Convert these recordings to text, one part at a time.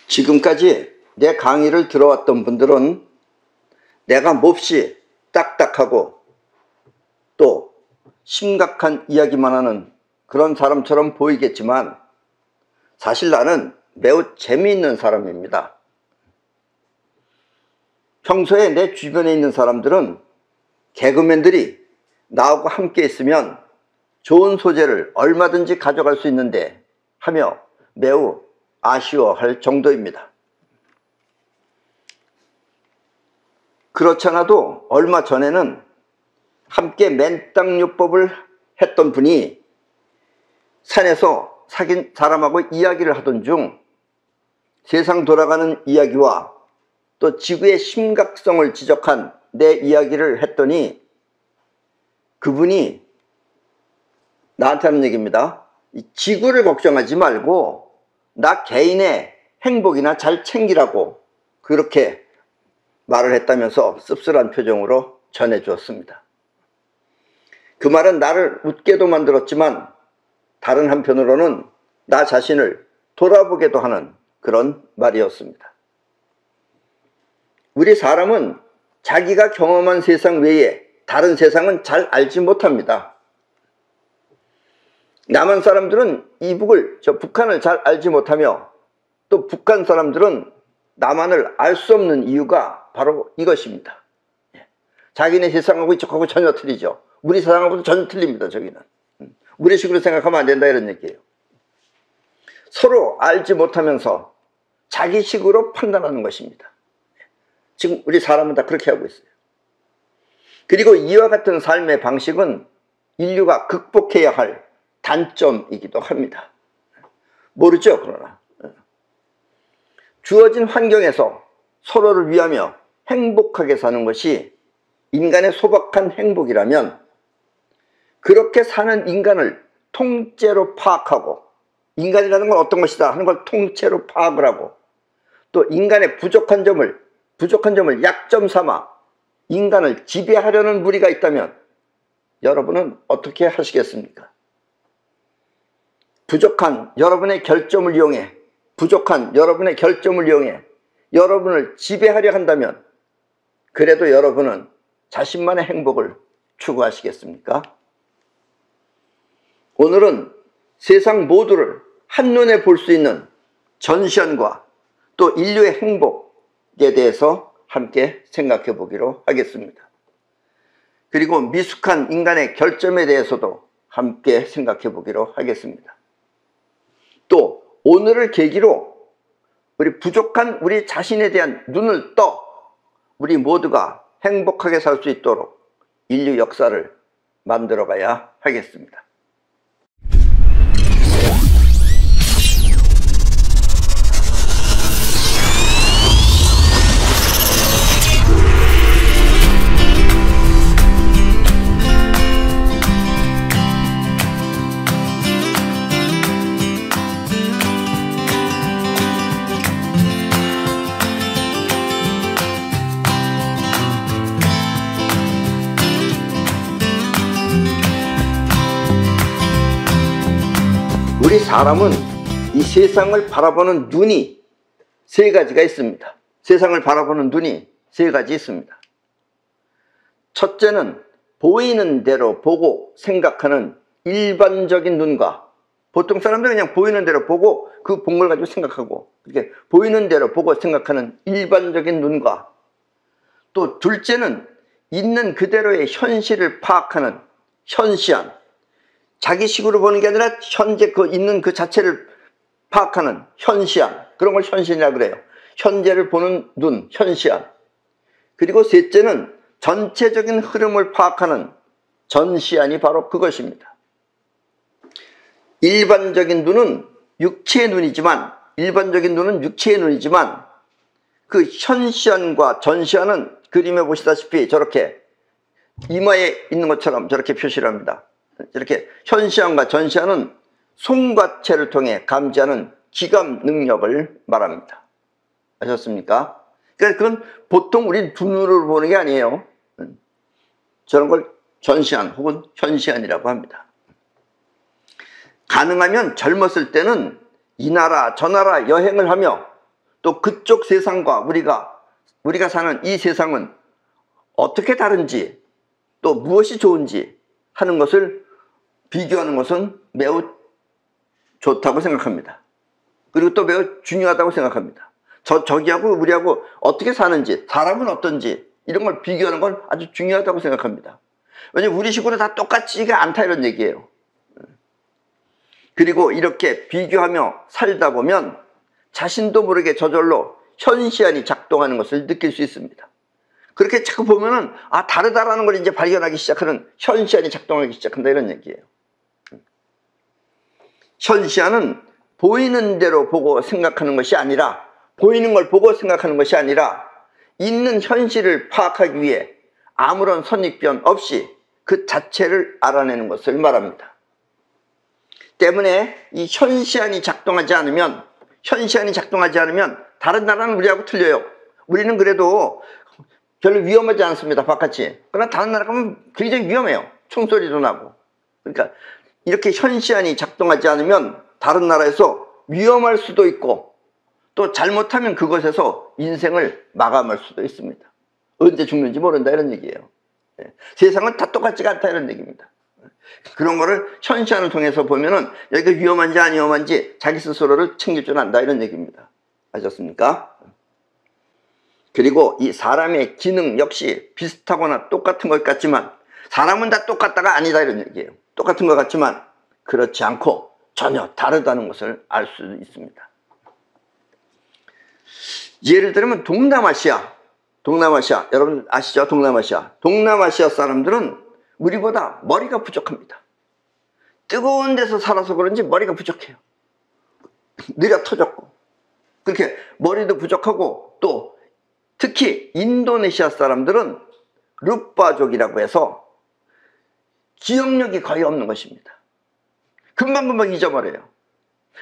지금까지 내 강의를 들어왔던 분들은 내가 몹시 딱딱하고 또 심각한 이야기만 하는 그런 사람처럼 보이겠지만 사실 나는 매우 재미있는 사람입니다. 평소에 내 주변에 있는 사람들은 개그맨들이 나하고 함께 있으면 좋은 소재를 얼마든지 가져갈 수 있는데 하며 매우 아쉬워할 정도입니다. 그렇지 않아도 얼마 전에는 함께 맨땅요법을 했던 분이 산에서 사귄 사람하고 이야기를 하던 중 세상 돌아가는 이야기와 또 지구의 심각성을 지적한 내 이야기를 했더니 그분이 나한테 하는 얘기입니다. 이 지구를 걱정하지 말고 나 개인의 행복이나 잘 챙기라고 그렇게 말을 했다면서 씁쓸한 표정으로 전해주었습니다. 그 말은 나를 웃게도 만들었지만 다른 한편으로는 나 자신을 돌아보게도 하는 그런 말이었습니다. 우리 사람은 자기가 경험한 세상 외에 다른 세상은 잘 알지 못합니다. 남한 사람들은 이북을, 북한을 잘 알지 못하며 또 북한 사람들은 남한을 알 수 없는 이유가 바로 이것입니다. 자기네 세상하고 이쪽하고 전혀 틀리죠. 우리 세상하고도 전혀 틀립니다. 저기는 우리 식으로 생각하면 안 된다 이런 얘기예요. 서로 알지 못하면서 자기 식으로 판단하는 것입니다. 지금 우리 사람은 다 그렇게 하고 있어요. 그리고 이와 같은 삶의 방식은 인류가 극복해야 할 단점이기도 합니다. 모르죠, 그러나. 주어진 환경에서 서로를 위하며 행복하게 사는 것이 인간의 소박한 행복이라면 그렇게 사는 인간을 통째로 파악하고 인간이라는 건 어떤 것이다 하는 걸 통째로 파악을 하고 또 인간의 부족한 점을 약점 삼아 인간을 지배하려는 무리가 있다면 여러분은 어떻게 하시겠습니까? 부족한 여러분의 결점을 이용해 여러분을 지배하려 한다면 그래도 여러분은 자신만의 행복을 추구하시겠습니까? 오늘은 세상 모두를 한눈에 볼 수 있는 전시현과 또 인류의 행복에 대해서 함께 생각해 보기로 하겠습니다. 그리고 미숙한 인간의 결점에 대해서도 함께 생각해 보기로 하겠습니다. 또 오늘을 계기로 우리 부족한 우리 자신에 대한 눈을 떠 우리 모두가 행복하게 살 수 있도록 인류 역사를 만들어 가야 하겠습니다. 우리 사람은 이 세상을 바라보는 눈이 세 가지가 있습니다. 세상을 바라보는 눈이 세 가지 있습니다. 첫째는 보이는 대로 보고 생각하는 일반적인 눈과 보통 사람들은 그냥 보이는 대로 보고 그 본 걸 가지고 생각하고 이렇게 보이는 대로 보고 생각하는 일반적인 눈과 또 둘째는 있는 그대로의 현실을 파악하는 현시한 자기식으로 보는 게 아니라 현재 있는 그 자체를 파악하는 현시한 그런 걸 현시이라고 그래요. 현재를 보는 눈, 현시한. 그리고 셋째는 전체적인 흐름을 파악하는 전시한이 바로 그것입니다. 일반적인 눈은 육체의 눈이지만 그 현시한과 전시한은 그림에 보시다시피 저렇게 이마에 있는 것처럼 저렇게 표시를 합니다. 이렇게 현시한과 전시한은 송과체를 통해 감지하는 기감 능력을 말합니다. 아셨습니까? 그러니까 그건 보통 우리 눈으로 보는 게 아니에요. 저런 걸 전시한 혹은 현시한이라고 합니다. 가능하면 젊었을 때는 이 나라 저 나라 여행을 하며 또 그쪽 세상과 우리가 사는 이 세상은 어떻게 다른지, 또 무엇이 좋은지 하는 것을 비교하는 것은 매우 좋다고 생각합니다. 그리고 또 매우 중요하다고 생각합니다. 저기하고 우리하고 어떻게 사는지, 사람은 어떤지 이런 걸 비교하는 건 아주 중요하다고 생각합니다. 왜냐면 우리 식구는 다 똑같지가 않다 이런 얘기예요. 그리고 이렇게 비교하며 살다 보면 자신도 모르게 저절로 현시안이 작동하는 것을 느낄 수 있습니다. 그렇게 자꾸 보면은 다르다라는 걸 이제 발견하기 시작하는, 현시안이 작동하기 시작한다 이런 얘기예요. 현시안은 보이는 대로 보고 생각하는 것이 아니라, 보이는 걸 보고 생각하는 것이 아니라 있는 현실을 파악하기 위해 아무런 선입견 없이 그 자체를 알아내는 것을 말합니다. 때문에 이 현시안이 작동하지 않으면 다른 나라는 우리하고 틀려요. 우리는 그래도 별로 위험하지 않습니다, 바깥이. 그러나 다른 나라 가면 굉장히 위험해요. 총소리도 나고. 그러니까 이렇게 현시안이 작동하지 않으면 다른 나라에서 위험할 수도 있고, 또 잘못하면 그것에서 인생을 마감할 수도 있습니다. 언제 죽는지 모른다 이런 얘기예요. 세상은 다 똑같지가 않다 이런 얘기입니다. 그런 거를 현시안을 통해서 보면은 여기가 위험한지 안 위험한지 자기 스스로를 챙길 줄 안다 이런 얘기입니다. 아셨습니까? 그리고 이 사람의 기능 역시 비슷하거나 똑같은 것 같지만, 사람은 다 똑같다가 아니다 이런 얘기예요. 똑같은 것 같지만 그렇지 않고 전혀 다르다는 것을 알 수 있습니다. 예를 들면 동남아시아, 여러분 아시죠? 동남아시아 사람들은 우리보다 머리가 부족합니다. 뜨거운 데서 살아서 그런지 머리가 부족해요. 느려 터졌고, 그렇게 머리도 부족하고, 또 특히 인도네시아 사람들은 루빠족이라고 해서 기억력이 거의 없는 것입니다. 금방금방 잊어버려요.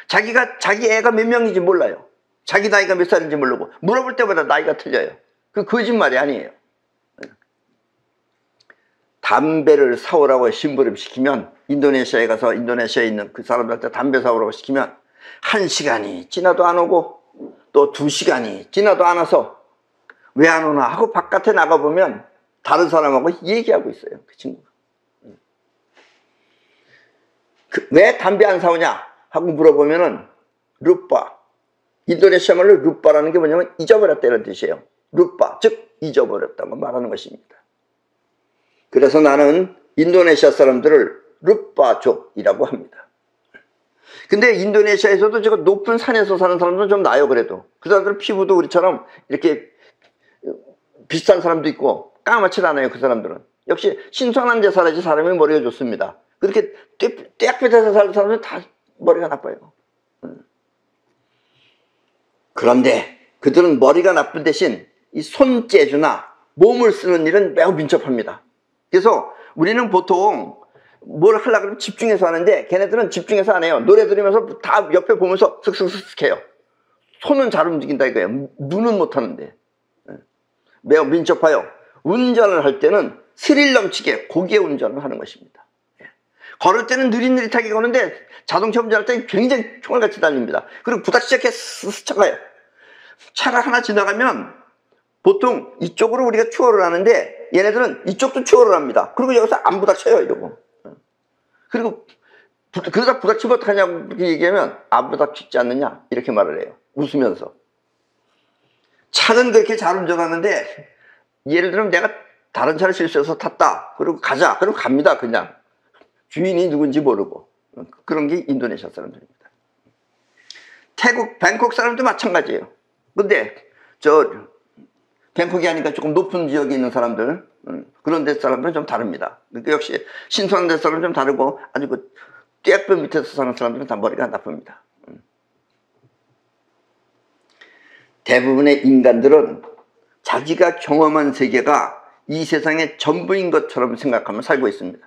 자기 애가 몇 명인지 몰라요. 자기 나이가 몇 살인지 모르고, 물어볼 때마다 나이가 틀려요. 그 거짓말이 아니에요. 담배를 사오라고 심부름시키면, 인도네시아에 가서 인도네시아에 있는 그 사람들한테 담배 사오라고 시키면 1시간이 지나도 안 오고, 또 2시간이 지나도 안 와서 왜 안 오나 하고 바깥에 나가보면 다른 사람하고 얘기하고 있어요, 그 친구가. 왜 담배 안 사오냐 하고 물어보면은 루빠, 인도네시아 말로 루빠라는 게 뭐냐면 잊어버렸다는 뜻이에요. 루빠, 즉 잊어버렸다고 말하는 것입니다. 그래서 나는 인도네시아 사람들을 루빠족이라고 합니다. 근데 인도네시아에서도 저 높은 산에서 사는 사람들은 좀 나아요. 그래도 그 사람들은 피부도 우리처럼 이렇게 비슷한 사람도 있고 까맣지 않아요. 그 사람들은 역시 신선한 데 살아야지 사람이 머리가 좋습니다. 그렇게 떼약볕에서 사는 사람들은 다 머리가 나빠요. 그런데 그들은 머리가 나쁜 대신 이 손재주나 몸을 쓰는 일은 매우 민첩합니다. 그래서 우리는 보통 뭘 하려고 그러면 집중해서 하는데 걔네들은 집중해서 안 해요. 노래 들으면서 다 옆에 보면서 슥슥슥 해요. 손은 잘 움직인다 이거예요. 눈은 못 하는데. 매우 민첩하여 운전을 할 때는 스릴 넘치게 고개 운전을 하는 것입니다. 걸을 때는 느릿느릿하게 거는데 자동차 운전할 때는 굉장히 총알같이 달립니다. 그리고 부닥치게 스쳐가요. 차가 하나 지나가면 보통 이쪽으로 우리가 추월을 하는데 얘네들은 이쪽도 추월을 합니다. 그리고 여기서 안 부닥쳐요 이러고. 그리고 그러다 부닥치면 어떡하냐고 이렇게 얘기하면 안 부닥치지 않느냐 이렇게 말을 해요. 웃으면서. 차는 그렇게 잘 운전하는데 예를 들면 내가 다른 차를 실수해서 탔다. 그리고 가자. 그럼 갑니다 그냥. 주인이 누군지 모르고. 그런 게 인도네시아 사람들입니다. 태국 뱅콕 사람도 마찬가지예요. 근데 뱅콕이 하니까 조금 높은 지역에 있는 사람들, 그런 데 사람들은 좀 다릅니다. 그러니까 역시 신선한 데 사람은 좀 다르고 아주 그 떼약볕 밑에서 사는 사람들은 다 머리가 나쁩니다. 대부분의 인간들은 자기가 경험한 세계가 이 세상의 전부인 것처럼 생각하며 살고 있습니다.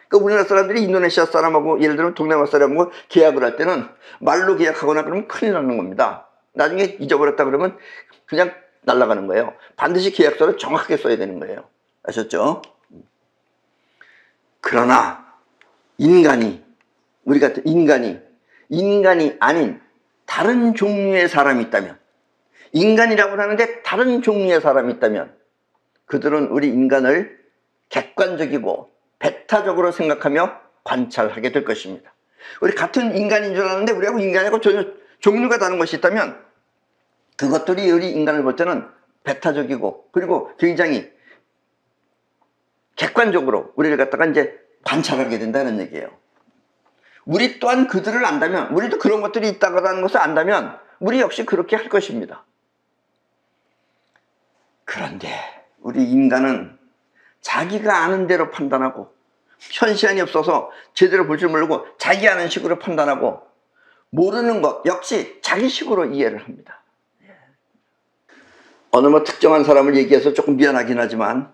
그러니까 우리나라 사람들이 인도네시아 사람하고 예를 들면 동남아 사람하고 계약을 할 때는 말로 계약하거나 그러면 큰일 나는 겁니다. 나중에 잊어버렸다 그러면 그냥 날아가는 거예요. 반드시 계약서를 정확하게 써야 되는 거예요. 아셨죠? 그러나 우리 같은 인간이 아닌 다른 종류의 사람이 있다면, 인간이라고 하는데 다른 종류의 사람이 있다면 그들은 우리 인간을 객관적이고 배타적으로 생각하며 관찰하게 될 것입니다. 우리 같은 인간인 줄 알았는데 우리하고 인간하고 전혀 종류가 다른 것이 있다면 그것들이 우리 인간을 볼 때는 배타적이고 그리고 굉장히 객관적으로 우리를 갖다가 이제 관찰하게 된다는 얘기예요. 우리 또한 그들을 안다면, 우리도 그런 것들이 있다는 것을 안다면 우리 역시 그렇게 할 것입니다. 그런데 우리 인간은 자기가 아는 대로 판단하고 현시안이 없어서 제대로 볼 줄 모르고 자기 아는 식으로 판단하고 모르는 것 역시 자기 식으로 이해를 합니다. 어느 특정한 사람을 얘기해서 조금 미안하긴 하지만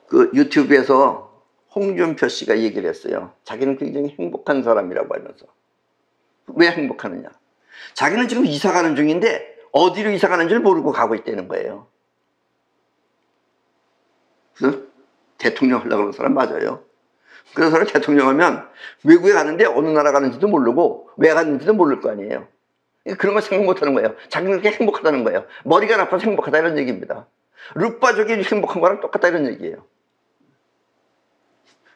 그 유튜브에서 홍준표 씨가 얘기를 했어요. 자기는 굉장히 행복한 사람이라고 하면서. 왜 행복하느냐? 자기는 지금 이사 가는 중인데 어디로 이사 가는지를 모르고 가고 있다는 거예요. 그래서 대통령 하려고 그러는 사람 맞아요. 그런 사람 대통령 하면 외국에 가는데 어느 나라 가는지도 모르고 왜 갔는지도 모를 거 아니에요. 그런 거 생각 못 하는 거예요. 자기는 그렇게 행복하다는 거예요. 머리가 나빠서 행복하다 이런 얘기입니다. 룻바족이 행복한 거랑 똑같다 이런 얘기예요.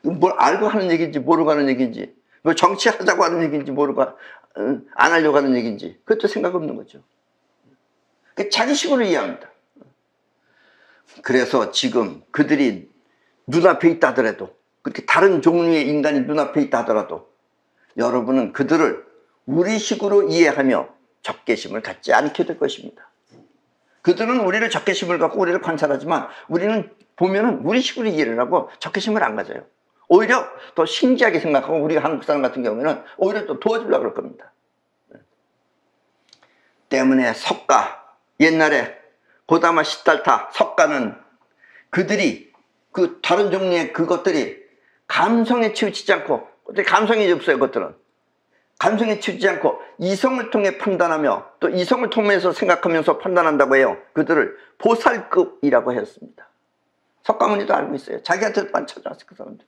뭘 알고 하는 얘기인지 모르고 하는 얘기인지 뭐 정치하자고 하는 얘기인지 모르고 안 하려고 하는 얘기인지 그것도 생각 없는 거죠. 자기 식으로 이해합니다. 그래서 지금 그들이 눈앞에 있다 하더라도 그렇게 다른 종류의 인간이 눈앞에 있다 하더라도 여러분은 그들을 우리 식으로 이해하며 적개심을 갖지 않게 될 것입니다. 그들은 우리를 적개심을 갖고 우리를 관찰하지만 우리는 보면은 우리 식으로 이해를 하고 적개심을 안 가져요. 오히려 더 신기하게 생각하고 우리가 한국 사람 같은 경우에는 오히려 또 도와주려고 그럴 겁니다. 때문에 석가, 옛날에 고다마 시달타 석가는 그들이 그 다른 종류의 그것들이 감성에 치우치지 않고 감성이 없어요. 그것들은 감성에 치우치지 않고 이성을 통해 판단하며 또 이성을 통해서 생각하면서 판단한다고 해요. 그들을 보살급이라고 했습니다. 석가모니도 알고 있어요. 자기한테도 많이 찾아왔어요. 그 사람들이.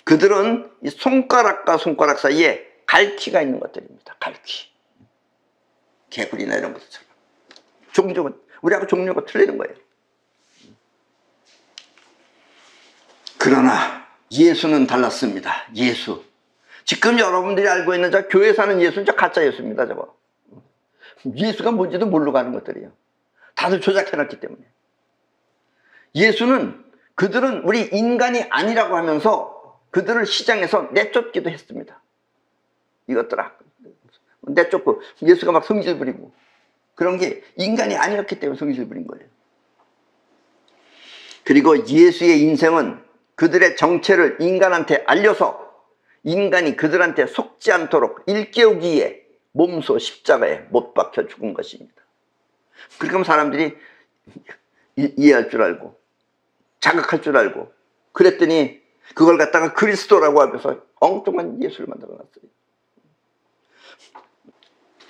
그들은 이 손가락과 손가락 사이에 갈퀴가 있는 것들입니다. 갈퀴. 개구리나 이런 것처럼. 종류가, 우리하고 종류가 틀리는 거예요. 그러나 예수는 달랐습니다. 예수. 지금 여러분들이 알고 있는 저 교회 사는 예수는 저 가짜 예수입니다. 저거. 예수가 뭔지도 모르고 하는 것들이에요. 다들 조작해놨기 때문에. 예수는 그들은 우리 인간이 아니라고 하면서 그들을 시장에서 내쫓기도 했습니다. 이것들아. 내쫓고 예수가 막 성질 부리고 그런 게 인간이 아니었기 때문에 성질 부린 거예요. 그리고 예수의 인생은 그들의 정체를 인간한테 알려서 인간이 그들한테 속지 않도록 일깨우기 위해 몸소 십자가에 못 박혀 죽은 것입니다. 그러니까 사람들이 이해할 줄 알고 자각할 줄 알고 그랬더니 그걸 갖다가 그리스도라고 하면서 엉뚱한 예수를 만들어놨어요.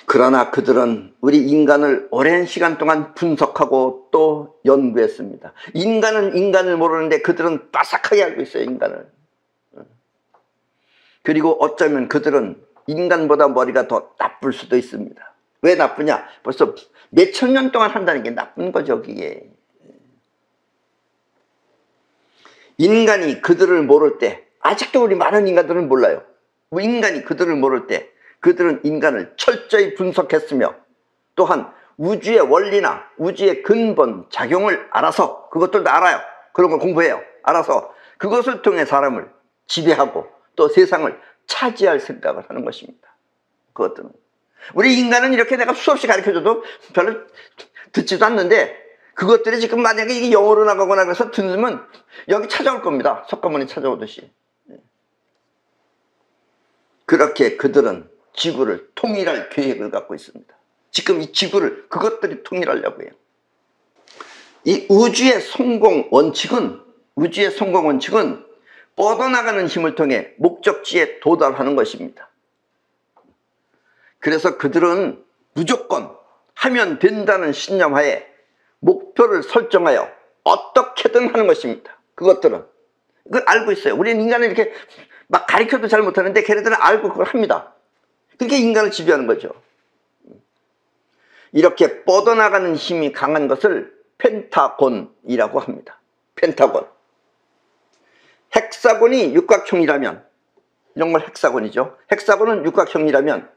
그러나 그들은 우리 인간을 오랜 시간 동안 분석하고 또 연구했습니다. 인간은 인간을 모르는데 그들은 빠삭하게 알고 있어요. 인간을. 그리고 어쩌면 그들은 인간보다 머리가 더 나쁠 수도 있습니다. 왜 나쁘냐? 벌써 몇천 년 동안 한다는 게 나쁜 거죠. 그게. 인간이 그들을 모를 때 아직도 우리 많은 인간들은 몰라요. 인간이 그들을 모를 때 그들은 인간을 철저히 분석했으며 또한 우주의 원리나 우주의 근본 작용을 알아서 그것들도 알아요. 그런 걸 공부해요. 알아서 그것을 통해 사람을 지배하고 또 세상을 차지할 생각을 하는 것입니다. 그것들은 우리 인간은 이렇게 내가 수없이 가르쳐줘도 별로 듣지도 않는데 그것들이 지금 만약에 이게 영어로 나가거나 그래서 듣으면 여기 찾아올 겁니다. 석가모니 찾아오듯이. 그렇게 그들은 지구를 통일할 계획을 갖고 있습니다. 지금 이 지구를 그것들이 통일하려고 해요. 이 우주의 성공 원칙은 뻗어나가는 힘을 통해 목적지에 도달하는 것입니다. 그래서 그들은 무조건 하면 된다는 신념하에 목표를 설정하여 어떻게든 하는 것입니다. 그것들은 그걸 알고 있어요. 우리는 인간을 이렇게 막 가르쳐도 잘 못하는데 걔네들은 알고 그걸 합니다. 그게 인간을 지배하는 거죠. 이렇게 뻗어나가는 힘이 강한 것을 펜타곤이라고 합니다. 펜타곤. 헥사곤이 육각형이라면, 이런 걸 헥사곤이죠. 헥사곤은 육각형이라면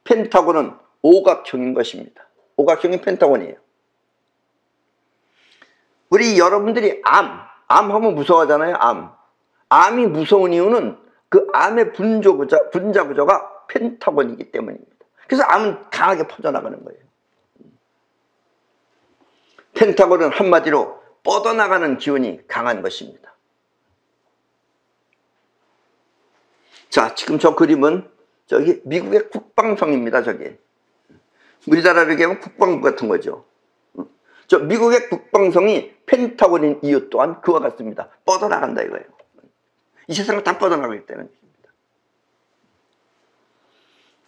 펜타곤은 오각형인 것입니다. 오각형이 펜타곤이에요. 우리 여러분들이 암 하면 무서워하잖아요. 암이 무서운 이유는 그 암의 분자 구조가 펜타곤이기 때문입니다. 그래서 암은 강하게 퍼져나가는 거예요. 펜타곤은 한마디로 뻗어나가는 기운이 강한 것입니다. 자, 지금 저 그림은 저기 미국의 국방성입니다. 저기 우리나라로 얘기하면 국방부 같은 거죠. 저 미국의 국방성이 펜타곤인 이유 또한 그와 같습니다. 뻗어나간다 이거예요. 이 세상을 다 뻗어나가기 때문에.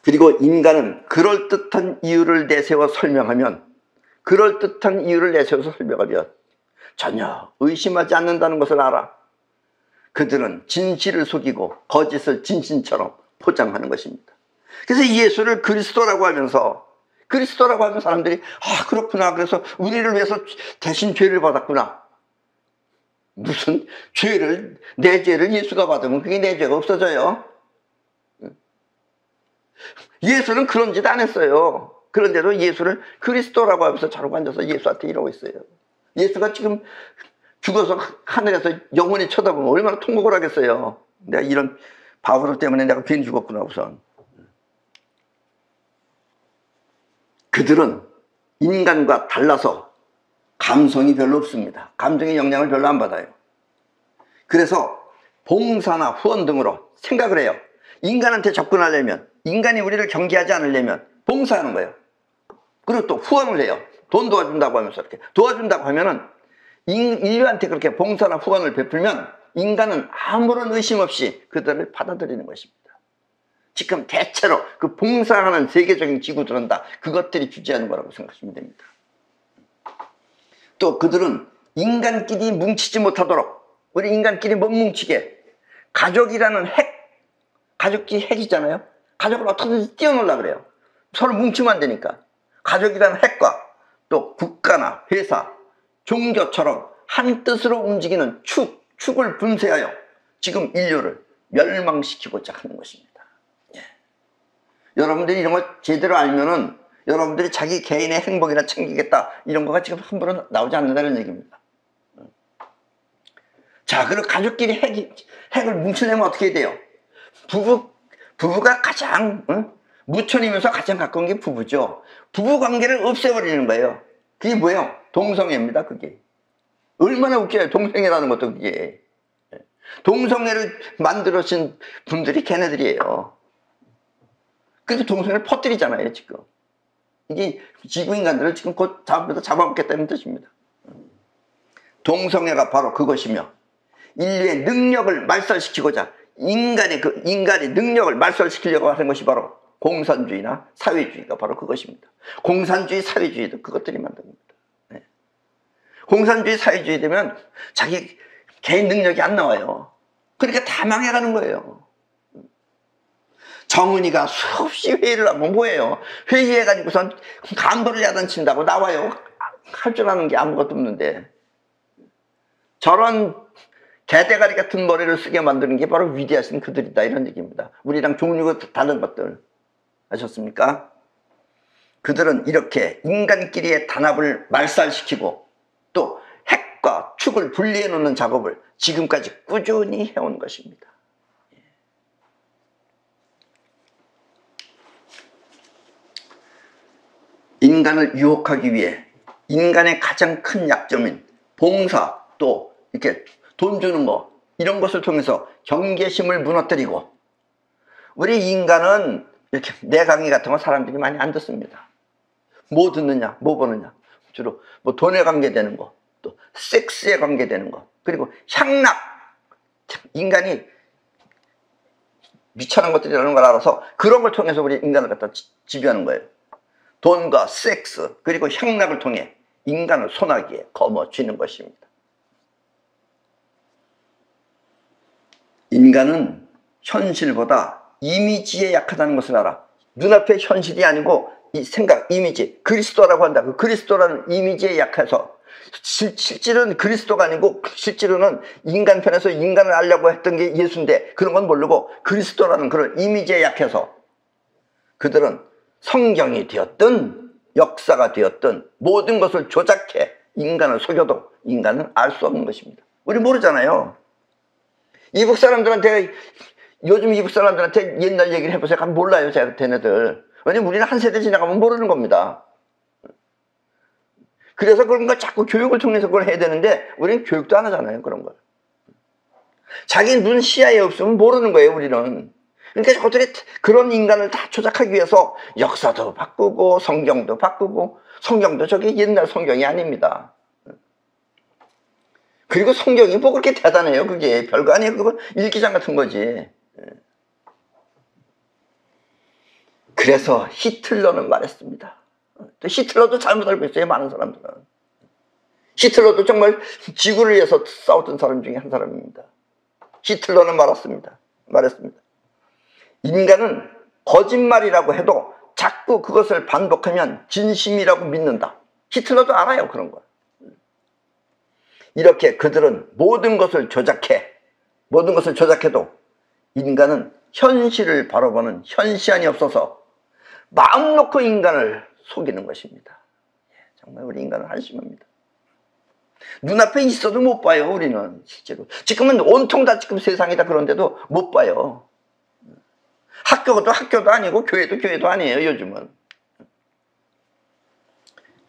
그리고 인간은 그럴듯한 이유를 내세워서 설명하면 전혀 의심하지 않는다는 것을 알아. 그들은 진실을 속이고 거짓을 진실처럼 포장하는 것입니다. 그래서 예수를 그리스도라고 하면서 사람들이 그렇구나, 그래서 우리를 위해서 대신 죄를 받았구나. 무슨 죄를, 내 죄를 예수가 받으면 그게 내 죄가 없어져요? 예수는 그런 짓 안 했어요. 그런데도 예수를 그리스도라고 하면서 저러고 앉아서 예수한테 이러고 있어요. 예수가 지금 죽어서 하늘에서 영원히 쳐다보면 얼마나 통곡을 하겠어요. 내가 이런 바보들 때문에 내가 괜히 죽었구나. 우선 그들은 인간과 달라서 감성이 별로 없습니다. 감정의 영향을 별로 안 받아요. 그래서 봉사나 후원 등으로 생각을 해요. 인간한테 접근하려면, 인간이 우리를 경계하지 않으려면 봉사하는 거예요. 그리고 또 후원을 해요. 돈 도와준다고 하면서 이렇게 도와준다고 하면은 인류한테 그렇게 봉사나 후원을 베풀면 인간은 아무런 의심 없이 그들을 받아들이는 것입니다. 지금 대체로 그 봉사하는 세계적인 기구들은 다 그것들이 주재하는 거라고 생각하시면 됩니다. 또 그들은 인간끼리 뭉치지 못하도록, 우리 인간끼리 못 뭉치게 가족이라는 가족끼리 핵이잖아요. 가족을 어떻게든지 띄워놓으려고 그래요. 서로 뭉치면 안 되니까. 가족이라는 핵과 또 국가나 회사, 종교처럼 한 뜻으로 움직이는 축을 분쇄하여 지금 인류를 멸망시키고자 하는 것입니다. 예. 여러분들이 이런 걸 제대로 알면은 여러분들이 자기 개인의 행복이나 챙기겠다 이런 거가 지금 함부로 나오지 않는다는 얘기입니다. 자, 그리고 가족끼리 핵을 뭉쳐내면 어떻게 돼요? 부부가 가장 무천이면서 가장 가까운 게 부부죠. 부부 관계를 없애버리는 거예요. 그게 뭐예요? 동성애입니다. 그게 얼마나 웃겨요. 동성애라는 것도. 그게 동성애를 만들어진 분들이 걔네들이에요. 그래서 동성애를 퍼뜨리잖아요. 지금 이게 지구인간들을 지금 곧 잡아먹겠다는 뜻입니다. 동성애가 바로 그것이며 인류의 능력을 말살시키고자 인간의 능력을 말살시키려고 하는 것이 바로 공산주의나 사회주의가 바로 그것입니다. 공산주의, 사회주의도 그것들이 만든 겁니다. 네. 공산주의, 사회주의 되면 자기 개인 능력이 안 나와요. 그러니까 다 망해가는 거예요. 정은이가 수없이 회의를 하면 뭐예요? 회의해가지고선 간부를 야단친다고 나와요. 할 줄 아는 게 아무것도 없는데. 저런 개대가리 같은 머리를 쓰게 만드는 게 바로 위대하신 그들이다, 이런 얘기입니다. 우리랑 종류가 다른 것들 아셨습니까? 그들은 이렇게 인간끼리의 단합을 말살시키고 또 핵과 축을 분리해 놓는 작업을 지금까지 꾸준히 해온 것입니다. 인간을 유혹하기 위해 인간의 가장 큰 약점인 봉사, 또 이렇게 돈 주는 거, 이런 것을 통해서 경계심을 무너뜨리고, 우리 인간은 이렇게 내 강의 같은 거 사람들이 많이 안 듣습니다. 뭐 듣느냐, 뭐 보느냐. 주로 뭐 돈에 관계되는 거, 또 섹스에 관계되는 거, 그리고 향락. 인간이 미천한 것들이라는 걸 알아서 그런 걸 통해서 우리 인간을 갖다 지배하는 거예요. 돈과 섹스, 그리고 향락을 통해 인간을 소나기에 거머쥐는 것입니다. 인간은 현실보다 이미지에 약하다는 것을 알아. 눈앞의 현실이 아니고 이 생각, 이미지, 그리스도라고 한다. 그 그리스도라는 이미지에 약해서 실제로는 그리스도가 아니고 실제로는 인간 편에서 인간을 알려고 했던 게 예수인데 그런 건 모르고 그리스도라는 그런 이미지에 약해서 그들은 성경이 되었든 역사가 되었든 모든 것을 조작해 인간을 속여도 인간은 알 수 없는 것입니다. 우리 모르잖아요. 이북 사람들한테 요즘 이북 사람들한테 옛날 얘기를 해보세요. 가면 몰라요. 제가 걔네들. 왜냐면 우리는 한 세대 지나가면 모르는 겁니다. 그래서 그런 걸 자꾸 교육을 통해서 그걸 해야 되는데 우리는 교육도 안 하잖아요. 그런 걸. 자기 눈 시야에 없으면 모르는 거예요. 우리는. 그러니까 저들이 그런 인간을 다 조작하기 위해서 역사도 바꾸고 성경도 바꾸고 성경도 저게 옛날 성경이 아닙니다. 그리고 성경이 뭐 그렇게 대단해요. 그게 별거 아니에요. 그건 일기장 같은 거지. 그래서 히틀러는 말했습니다. 또 히틀러도 잘못 알고 있어요. 많은 사람들은. 히틀러도 정말 지구를 위해서 싸웠던 사람 중에 한 사람입니다. 히틀러는 말했습니다. 인간은 거짓말이라고 해도 자꾸 그것을 반복하면 진심이라고 믿는다. 히틀러도 알아요. 그런 거. 이렇게 그들은 모든 것을 조작해도 인간은 현실을 바라보는 현시안이 없어서 마음 놓고 인간을 속이는 것입니다. 정말 우리 인간은 한심합니다. 눈앞에 있어도 못 봐요. 우리는 실제로. 지금은 온통 다 지금 세상이 다 그런데도 못 봐요. 학교도 아니고 교회도 아니에요. 요즘은.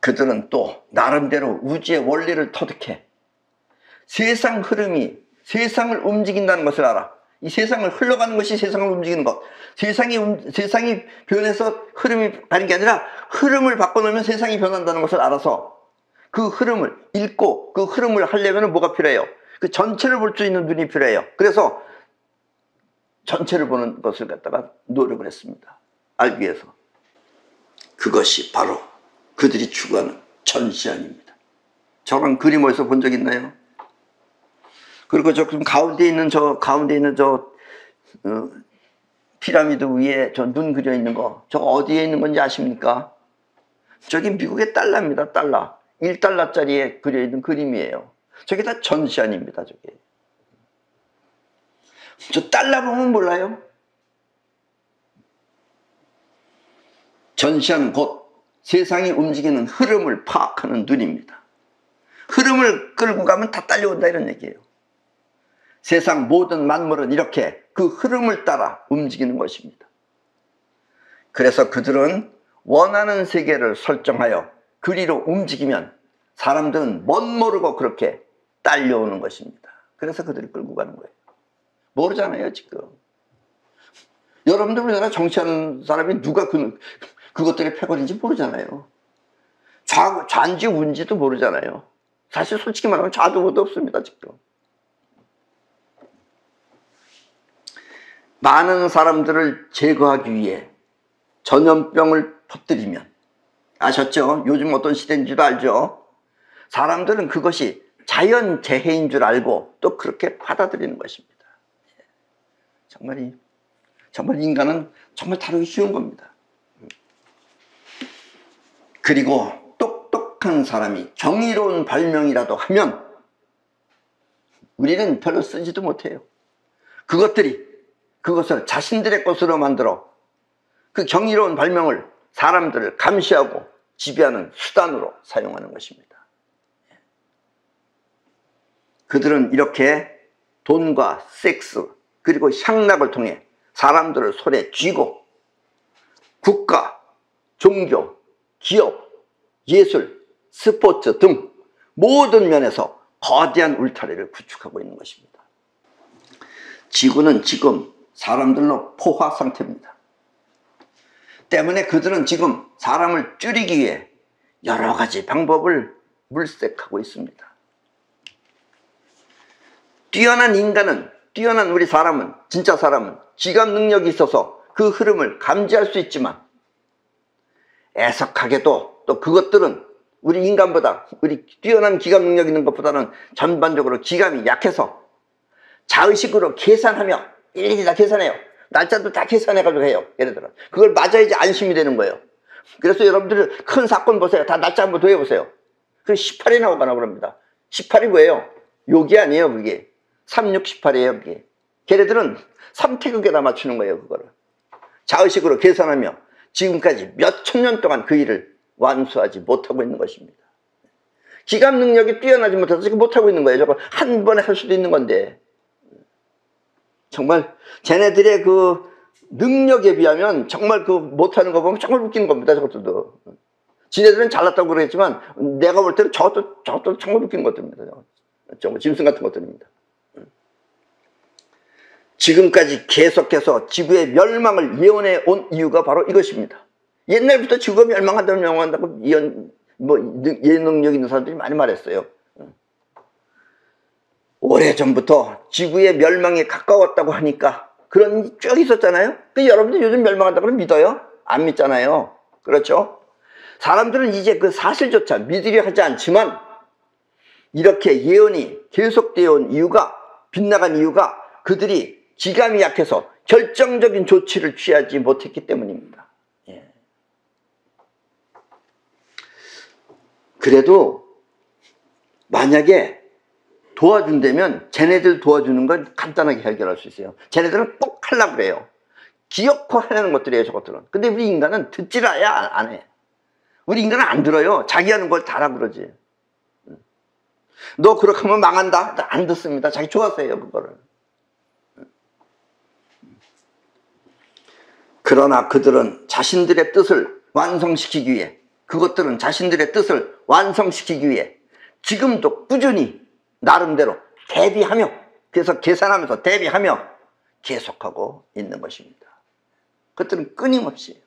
그들은 또 나름대로 우주의 원리를 터득해 세상 흐름이 세상을 움직인다는 것을 알아. 이 세상을 흘러가는 것이 세상을 움직이는 것. 세상이 변해서 흐름이 가는 게 아니라 흐름을 바꿔놓으면 세상이 변한다는 것을 알아서 그 흐름을 읽고 그 흐름을 하려면 뭐가 필요해요? 그 전체를 볼 수 있는 눈이 필요해요. 그래서 전체를 보는 것을 갖다가 노력을 했습니다. 알기 위해서. 그것이 바로 그들이 추구하는 전시안입니다. 저런 그림 어디서 본 적 있나요? 그리고 저 가운데 있는 피라미드 위에 저 눈 그려 있는 거, 저거 어디에 있는 건지 아십니까? 저기 미국의 달러입니다. 달러. 1달러짜리에 그려 있는 그림이에요. 저게 다 전시안입니다. 저게. 저 달러 보면 몰라요? 전시안은 곧 세상이 움직이는 흐름을 파악하는 눈입니다. 흐름을 끌고 가면 다 딸려온다 이런 얘기예요. 세상 모든 만물은 이렇게 그 흐름을 따라 움직이는 것입니다. 그래서 그들은 원하는 세계를 설정하여 그리로 움직이면 사람들은 멋 모르고 그렇게 딸려오는 것입니다. 그래서 그들이 끌고 가는 거예요. 모르잖아요 지금. 여러분들 우리나라 정치하는 사람이 누가 그것들의 패거리인지 모르잖아요. 좌인지 우인지도 모르잖아요. 사실 솔직히 말하면 좌도 우도 없습니다 지금. 많은 사람들을 제거하기 위해 전염병을 퍼뜨리면, 아셨죠? 요즘 어떤 시대인지도 알죠? 사람들은 그것이 자연재해인 줄 알고 또 그렇게 받아들이는 것입니다. 정말 인간은 정말 다루기 쉬운 겁니다. 그리고 똑똑한 사람이 정의로운 발명이라도 하면 우리는 별로 쓰지도 못해요. 그것을 자신들의 것으로 만들어 그 정의로운 발명을 사람들을 감시하고 지배하는 수단으로 사용하는 것입니다. 그들은 이렇게 돈과 섹스 그리고 향락을 통해 사람들을 손에 쥐고 국가, 종교, 기업, 예술, 스포츠 등 모든 면에서 거대한 울타리를 구축하고 있는 것입니다. 지구는 지금 사람들로 포화 상태입니다. 때문에 그들은 지금 사람을 줄이기 위해 여러 가지 방법을 물색하고 있습니다. 뛰어난 우리 사람은, 진짜 사람은 지각 능력이 있어서 그 흐름을 감지할 수 있지만 애석하게도 또 그것들은 우리 인간보다, 우리 뛰어난 기각 능력 있는 것보다는 전반적으로 기감이 약해서 자의식으로 계산하며 일일이 다 계산해요. 날짜도 다 계산해가지고 해요. 예를 들어 그걸 맞아야지 안심이 되는 거예요. 그래서 여러분들 큰 사건 보세요. 다 날짜 한번 더 해보세요. 그 18이 나오거나 그럽니다. 18이 뭐예요? 욕이 아니에요, 그게. 3618이에요, 그게. 걔네들은 3태극에다 맞추는 거예요, 그거를. 자의식으로 계산하며 지금까지 몇 천 년 동안 그 일을 완수하지 못하고 있는 것입니다. 기감 능력이 뛰어나지 못해서 지금 못하고 있는 거예요. 저거 한 번에 할 수도 있는 건데. 정말 쟤네들의 그 능력에 비하면 정말 그 못하는 거 보면 정말 웃기는 겁니다. 저것들도. 지네들은 잘났다고 그러겠지만 내가 볼 때는 저것도 정말 웃기는 것들입니다. 정말 짐승 같은 것들입니다. 지금까지 계속해서 지구의 멸망을 예언해 온 이유가 바로 이것입니다. 옛날부터 지구가 멸망한다고 예능력 있는 사람들이 많이 말했어요. 오래전부터 지구의 멸망에 가까웠다고 하니까 그런 쭉 있었잖아요. 여러분들 요즘 멸망한다고 믿어요? 안 믿잖아요. 그렇죠? 사람들은 이제 그 사실조차 믿으려 하지 않지만 이렇게 예언이 계속되어 온 이유가, 빗나간 이유가 그들이 기감이 약해서 결정적인 조치를 취하지 못했기 때문입니다. 예. 그래도 만약에 도와준다면 쟤네들 도와주는 건 간단하게 해결할 수 있어요. 쟤네들은 꼭 하려고 그래요. 기어코 하려는 것들이에요, 저것들은. 근데 우리 인간은 듣질 안 해. 우리 인간은 안 들어요. 자기 하는 걸 다라 그러지. 너 그렇게 하면 망한다? 안 듣습니다. 자기 좋아서 해요, 그거를. 그러나 그들은 자신들의 뜻을 완성시키기 위해, 그것들은 자신들의 뜻을 완성시키기 위해 지금도 꾸준히 나름대로 대비하며, 그래서 계산하면서 대비하며 계속하고 있는 것입니다. 그것들은 끊임없이.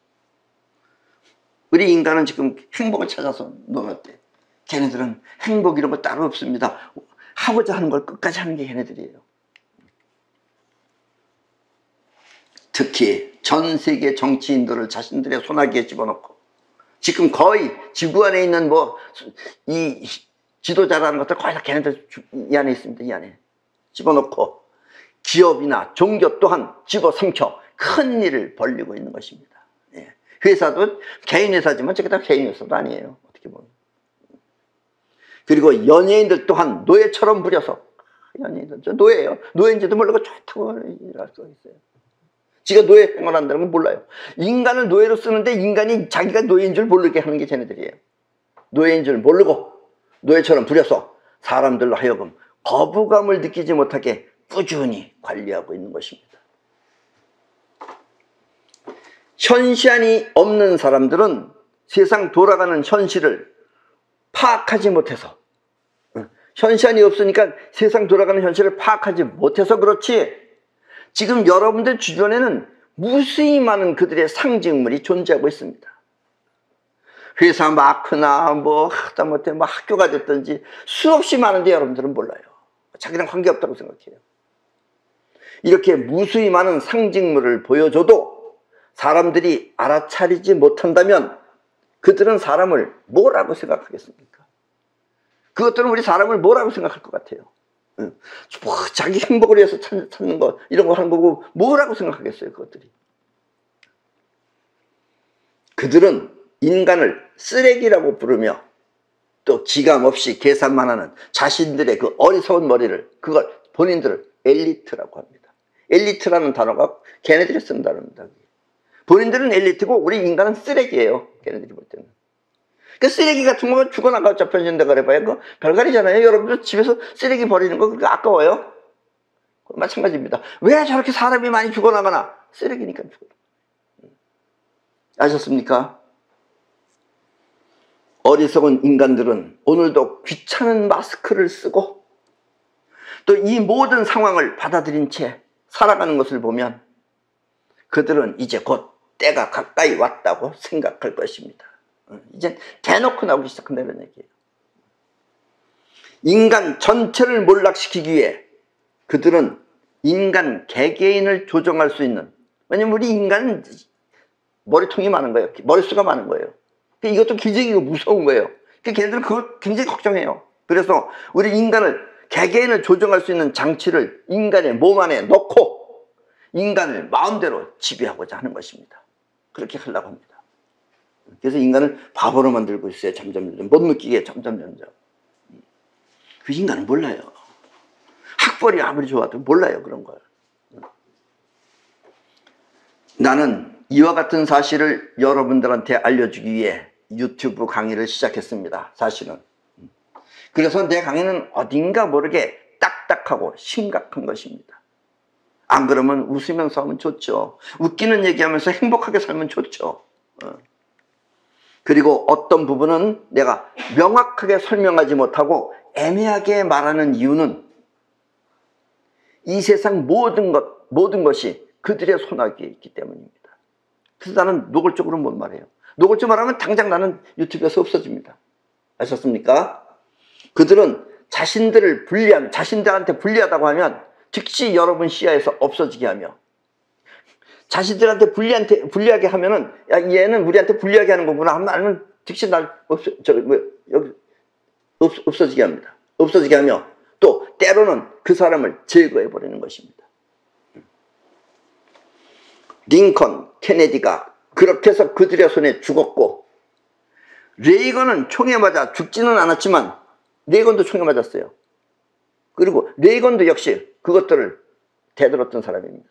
우리 인간은 지금 행복을 찾아서 놀았대. 걔네들은 행복 이런 거 따로 없습니다. 하고자 하는 걸 끝까지 하는 게 걔네들이에요. 특히 전 세계 정치인들을 자신들의 손아귀에 집어넣고 지금 거의 지구 안에 있는 이 지도자라는 것들 거의 다 걔네들 이 안에 있습니다. 이 안에 집어넣고 기업이나 종교 또한 집어삼켜 큰 일을 벌리고 있는 것입니다. 예. 회사도 개인 회사지만 저게 다 개인 회사도 아니에요. 어떻게 보면. 그리고 연예인들 또한 노예처럼 부려서, 연예인들 저 노예예요. 노예인지도 모르고 좋다고 일할 수가 있어요. 지가 노예 생활한다는 건 몰라요. 인간을 노예로 쓰는데 인간이 자기가 노예인 줄 모르게 하는 게 쟤네들이에요. 노예인 줄 모르고 노예처럼 부려서 사람들로 하여금 거부감을 느끼지 못하게 꾸준히 관리하고 있는 것입니다. 현시안이 없는 사람들은 세상 돌아가는 현실을 파악하지 못해서, 현시안이 없으니까 세상 돌아가는 현실을 파악하지 못해서 그렇지, 지금 여러분들 주변에는 무수히 많은 그들의 상징물이 존재하고 있습니다. 회사 마크나 하다못해 학교가 됐든지 수없이 많은데 여러분들은 몰라요. 자기랑 관계없다고 생각해요. 이렇게 무수히 많은 상징물을 보여줘도 사람들이 알아차리지 못한다면 그들은 사람을 뭐라고 생각하겠습니까? 그것들은 우리 사람을 뭐라고 생각할 것 같아요? 자기 행복을 위해서 찾는 거, 이런 거 하는 거고 뭐라고 생각하겠어요, 그것들이. 그들은 인간을 쓰레기라고 부르며 또 기감 없이 계산만 하는 자신들의 그 어리석은 머리를, 그걸 본인들을 엘리트라고 합니다. 엘리트라는 단어가 걔네들이 쓰는 단어입니다. 본인들은 엘리트고 우리 인간은 쓰레기예요, 걔네들이 볼 때는. 그 쓰레기 같은 거면 죽어나가 접혀진다 그래봐요. 그 별갈이잖아요. 여러분들 집에서 쓰레기 버리는 거 그렇게 아까워요? 마찬가지입니다. 왜 저렇게 사람이 많이 죽어나가나? 쓰레기니까 죽어요. 아셨습니까? 어리석은 인간들은 오늘도 귀찮은 마스크를 쓰고 또 이 모든 상황을 받아들인 채 살아가는 것을 보면 그들은 이제 곧 때가 가까이 왔다고 생각할 것입니다. 이제 대놓고 나오기 시작한다는 얘기예요. 인간 전체를 몰락시키기 위해 그들은 인간 개개인을 조정할 수 있는, 왜냐면 우리 인간은 머리통이 많은 거예요. 머릿수가 많은 거예요. 이것도 굉장히 무서운 거예요. 걔네들은 그걸 굉장히 걱정해요. 그래서 우리 인간을, 개개인을 조정할 수 있는 장치를 인간의 몸 안에 넣고 인간을 마음대로 지배하고자 하는 것입니다. 그렇게 하려고 합니다. 그래서 인간을 바보로 만들고 있어요. 점점 못 느끼게 점점. 그 인간은 몰라요. 학벌이 아무리 좋아도 몰라요, 그런 걸. 나는 이와 같은 사실을 여러분들한테 알려주기 위해 유튜브 강의를 시작했습니다. 사실은. 그래서 내 강의는 어딘가 모르게 딱딱하고 심각한 것입니다. 안 그러면 웃으면서 하면 좋죠. 웃기는 얘기하면서 행복하게 살면 좋죠. 그리고 어떤 부분은 내가 명확하게 설명하지 못하고 애매하게 말하는 이유는 이 세상 모든 것이 그들의 손아귀에 있기 때문입니다. 그래서 나는 노골적으로 못 말해요. 노골적으로 말하면 당장 나는 유튜브에서 없어집니다. 아셨습니까? 그들은 자신들한테 불리하다고 하면 즉시 여러분 시야에서 없어지게 하며, 자신들한테 불리하게 하면은, 야, 얘는 우리한테 불리하게 하는 거구나 하면 즉시 날 없어지게 합니다. 없어지게 하며, 또 때로는 그 사람을 제거해 버리는 것입니다. 링컨, 케네디가 그렇게 해서 그들의 손에 죽었고, 레이건은 총에 맞아 죽지는 않았지만 레이건도 총에 맞았어요. 그리고 레이건도 역시 그것들을 되들었던 사람입니다.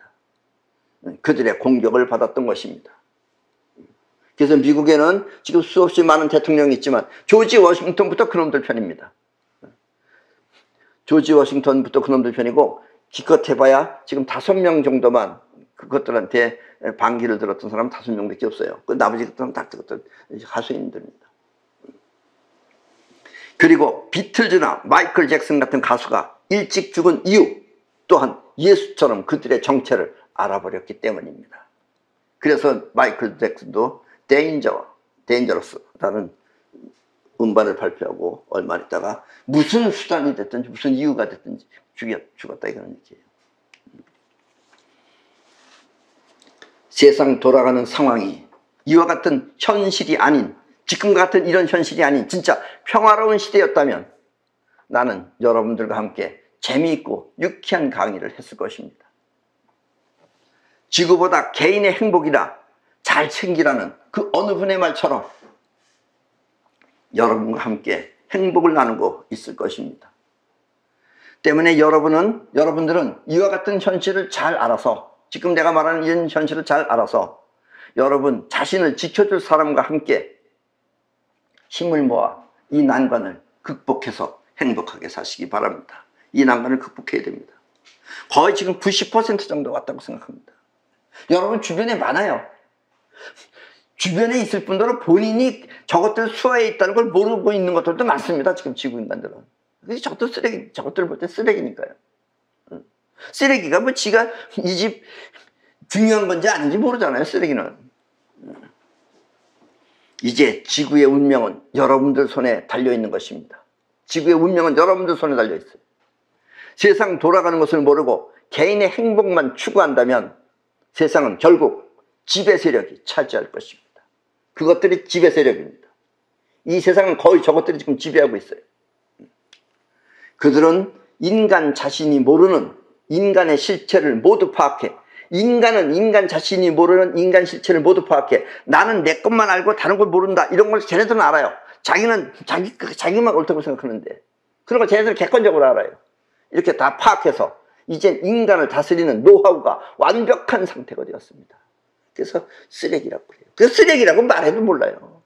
그들의 공격을 받았던 것입니다. 그래서 미국에는 지금 수없이 많은 대통령이 있지만 조지 워싱턴부터 그놈들 편입니다. 조지 워싱턴부터 그놈들 편이고, 기껏 해봐야 지금 5명 정도만 그것들한테 반기를 들었던 사람은 5명밖에 없어요. 그 나머지 것들은 다 그것들 하수인들입니다. 그리고 비틀즈나 마이클 잭슨 같은 가수가 일찍 죽은 이유 또한 예수처럼 그들의 정체를 알아버렸기 때문입니다. 그래서 마이클 잭슨도 데인저러스라는 음반을 발표하고 얼마 있다가 무슨 수단이 됐든지 무슨 이유가 됐든지 죽었다 이런 얘기예요. 세상 돌아가는 상황이 이와 같은 현실이 아닌, 지금과 같은 이런 현실이 아닌 진짜 평화로운 시대였다면 나는 여러분들과 함께 재미있고 유쾌한 강의를 했을 것입니다. 지구보다 개인의 행복이라 잘 챙기라는 그 어느 분의 말처럼 여러분과 함께 행복을 나누고 있을 것입니다. 때문에 여러분들은 이와 같은 현실을 잘 알아서, 지금 내가 말하는 이런 현실을 잘 알아서 여러분 자신을 지켜줄 사람과 함께 힘을 모아 이 난관을 극복해서 행복하게 사시기 바랍니다. 이 난관을 극복해야 됩니다. 거의 지금 90% 정도 왔다고 생각합니다. 여러분 주변에 많아요. 주변에 있을 분들은 본인이 저것들 수하에 있다는 걸 모르고 있는 것들도 많습니다. 지금 지구인간들은. 저것들 볼 때 쓰레기니까요. 쓰레기가 뭐 지가 이 집 중요한 건지 아닌지 모르잖아요. 쓰레기는. 이제 지구의 운명은 여러분들 손에 달려있는 것입니다. 지구의 운명은 여러분들 손에 달려있어요. 세상 돌아가는 것을 모르고 개인의 행복만 추구한다면 세상은 결국 지배 세력이 차지할 것입니다. 그것들이 지배 세력입니다. 이 세상은 거의 저것들이 지금 지배하고 있어요. 그들은 인간 자신이 모르는 인간의 실체를 모두 파악해. 인간은 인간 자신이 모르는 인간 실체를 모두 파악해. 나는 내 것만 알고 다른 걸 모른다. 이런 걸 쟤네들은 알아요. 자기는 자기만 옳다고 생각하는데 그런 걸 쟤네들은 객관적으로 알아요. 이렇게 다 파악해서 이젠 인간을 다스리는 노하우가 완벽한 상태가 되었습니다. 그래서 쓰레기라고 그래요. 그 쓰레기라고 말해도 몰라요.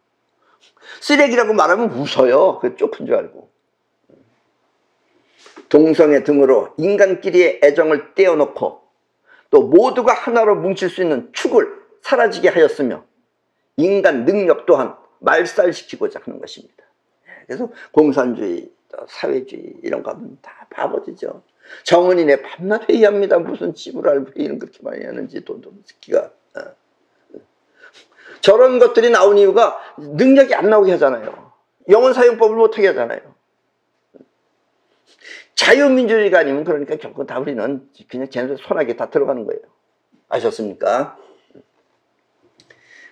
쓰레기라고 말하면 웃어요. 그 좁은 줄 알고. 동성애 등으로 인간끼리의 애정을 떼어놓고 또 모두가 하나로 뭉칠 수 있는 축을 사라지게 하였으며 인간 능력 또한 말살시키고자 하는 것입니다. 그래서 공산주의, 사회주의 이런 거 하면 다 바보지죠. 정은이네 밤낮 회의합니다. 무슨 지불할 회의는 그렇게 많이 하는지 돈도 기가. 저런 것들이 나온 이유가 능력이 안 나오게 하잖아요. 영원사용법을 못하게 하잖아요. 자유민주주의가 아니면 그러니까 결국 다 우리는 그냥 쟤네들 손아귀에 다 들어가는 거예요. 아셨습니까?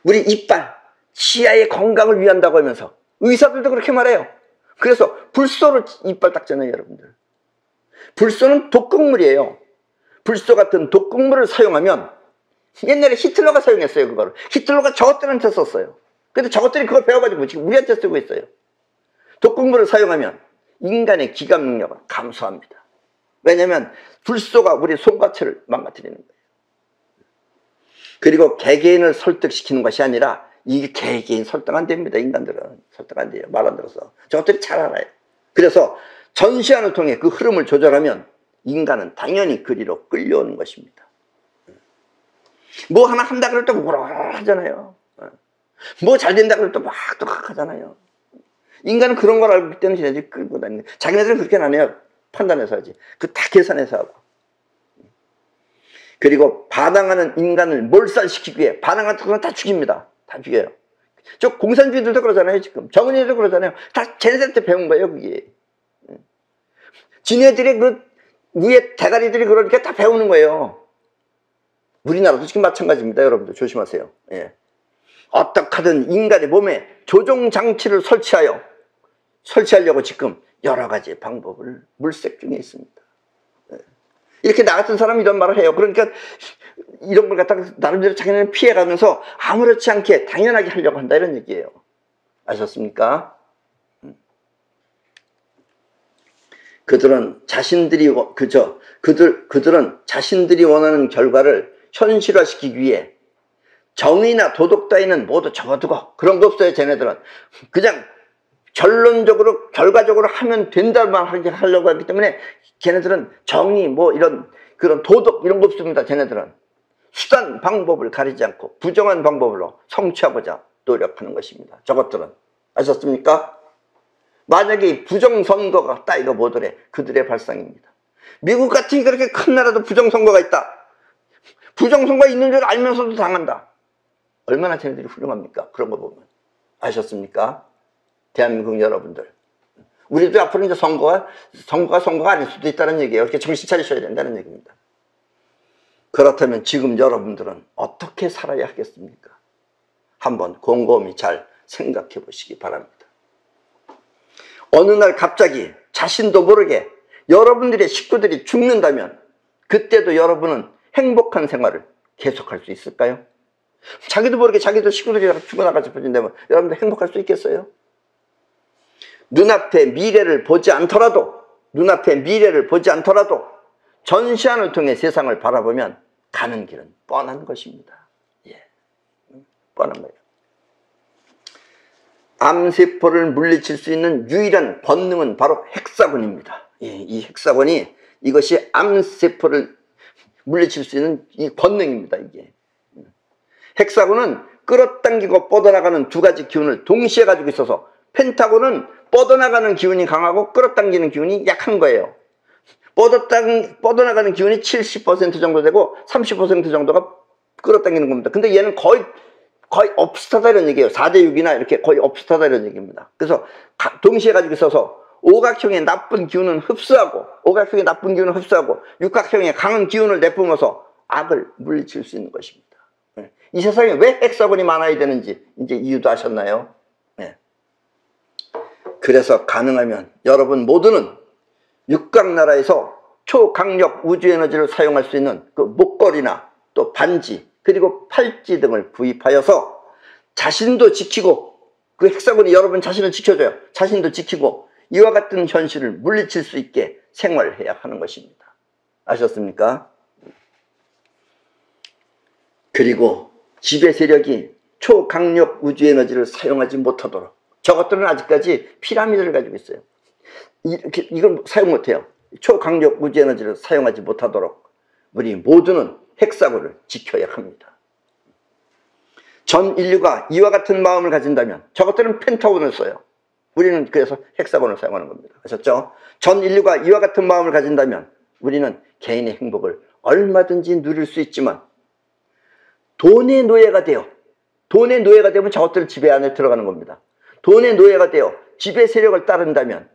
우리 이빨, 치아의 건강을 위한다고 하면서 의사들도 그렇게 말해요. 그래서 불소로 이빨 닦잖아요, 여러분들. 불소는 독극물이에요. 불소 같은 독극물을 사용하면 옛날에 히틀러가 사용했어요, 그거를. 히틀러가 저것들한테 썼어요. 근데 저것들이 그걸 배워가지고 지금 우리한테 쓰고 있어요. 독극물을 사용하면 인간의 기감 능력은 감소합니다. 왜냐하면 불소가 우리 손과체를 망가뜨리는 거예요. 그리고 개개인을 설득시키는 것이 아니라 이게 개개인 설득 안 됩니다. 인간들은 설득 안 돼요. 말 안 들어서. 저것들이 잘 알아요. 그래서 전시안을 통해 그 흐름을 조절하면 인간은 당연히 그리로 끌려오는 것입니다. 뭐 하나 한다 그럴 때 뭐라 하잖아요. 뭐 잘 된다 그럴 때 막 또 하잖아요. 인간은 그런 걸 알기 때문에 지네들이 끌고 다니는 거예요. 자기네들은 그렇게는 안 해요. 판단해서 하지. 그 다 계산해서 하고. 그리고 반항하는 인간을 몰살시키기 위해 반항하는 건 다 죽입니다. 다 죽여요. 저 공산주의들도 그러잖아요. 지금 정은이도 그러잖아요. 다 쟤네들한테 배운 거예요. 그게. 지네들의 그 위에 대가리들이 그러니까 다 배우는 거예요. 우리나라도 지금 마찬가지입니다. 여러분들 조심하세요. 예. 어떻게 하든 인간의 몸에 조종장치를 설치하려고 지금 여러 가지 방법을 물색 중에 있습니다. 예. 이렇게 나 같은 사람이 이런 말을 해요. 그러니까 이런 걸 갖다가 나름대로 자기는 피해가면서 아무렇지 않게 당연하게 하려고 한다 이런 얘기예요. 아셨습니까? 그들은 자신들이 원하는 결과를 현실화시키기 위해 정의나 도덕 따위는 모두 접어두고 그런 거 없어요. 쟤네들은 그냥 결론적으로 결과적으로 하면 된다만 하려고 하기 때문에 쟤네들은 정의 뭐 이런 그런 도덕 이런 거 없습니다. 쟤네들은 수단 방법을 가리지 않고 부정한 방법으로 성취하고자 노력하는 것입니다. 저것들은 아셨습니까? 만약에 부정선거가 딱 이거 뭐더래 그들의 발상입니다. 미국 같은 그렇게 큰 나라도 부정선거가 있다. 부정선거가 있는 줄 알면서도 당한다. 얼마나 쟤네들이 훌륭합니까? 그런 거 보면. 아셨습니까? 대한민국 여러분들. 우리도 앞으로 이제 선거가 아닐 수도 있다는 얘기예요. 이렇게 정신 차리셔야 된다는 얘기입니다. 그렇다면 지금 여러분들은 어떻게 살아야 하겠습니까? 한번 곰곰이 잘 생각해 보시기 바랍니다. 어느 날 갑자기 자신도 모르게 여러분들의 식구들이 죽는다면 그때도 여러분은 행복한 생활을 계속할 수 있을까요? 자기도 모르게 자기도 식구들이 죽어나가 싶어진다면 여러분들 행복할 수 있겠어요? 눈앞에 미래를 보지 않더라도 전시안을 통해 세상을 바라보면 가는 길은 뻔한 것입니다. 예, 뻔한 거예요. 암세포를 물리칠 수 있는 유일한 본능은 바로 헥사곤입니다. 예, 이 헥사곤이 이것이 암세포를 물리칠 수 있는 이 본능입니다. 이게 헥사곤은 끌어당기고 뻗어나가는 두 가지 기운을 동시에 가지고 있어서 펜타곤은 뻗어나가는 기운이 강하고 끌어당기는 기운이 약한 거예요. 뻗어나가는 기운이 70% 정도 되고 30% 정도가 끌어당기는 겁니다. 근데 얘는 거의 업스타다 이런 얘기예요. 4대6이나 이렇게 거의 업스타다 이런 얘기입니다. 그래서 동시에 가지고 있어서 오각형의 나쁜 기운은 흡수하고 육각형의 강한 기운을 내뿜어서 악을 물리칠 수 있는 것입니다. 이 세상에 왜 헥사곤이 많아야 되는지 이제 이유도 아셨나요? 네. 그래서 가능하면 여러분 모두는 육각나라에서 초강력 우주에너지를 사용할 수 있는 그 목걸이나 또 반지 그리고 팔찌 등을 구입하여서 자신도 지키고 그 헥사곤이 여러분 자신을 지켜줘요. 자신도 지키고 이와 같은 현실을 물리칠 수 있게 생활해야 하는 것입니다. 아셨습니까? 그리고 지배 세력이 초강력 우주에너지를 사용하지 못하도록 저것들은 아직까지 피라미드를 가지고 있어요. 이걸 사용 못해요. 초강력 우주에너지를 사용하지 못하도록 우리 모두는 헥사곤을 지켜야 합니다. 전 인류가 이와 같은 마음을 가진다면 저것들은 펜타곤을 써요. 우리는 그래서 헥사곤을 사용하는 겁니다. 아셨죠? 전 인류가 이와 같은 마음을 가진다면 우리는 개인의 행복을 얼마든지 누릴 수 있지만 돈의 노예가 되면 저것들 지배 안에 들어가는 겁니다. 돈의 노예가 되어 지배 세력을 따른다면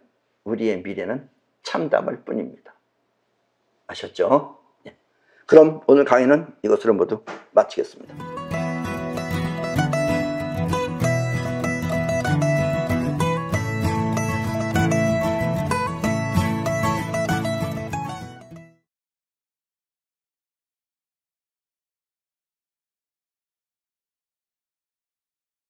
우리의 미래는 참담할 뿐입니다. 아셨죠? 그럼 오늘 강의는 이것으로 모두 마치겠습니다.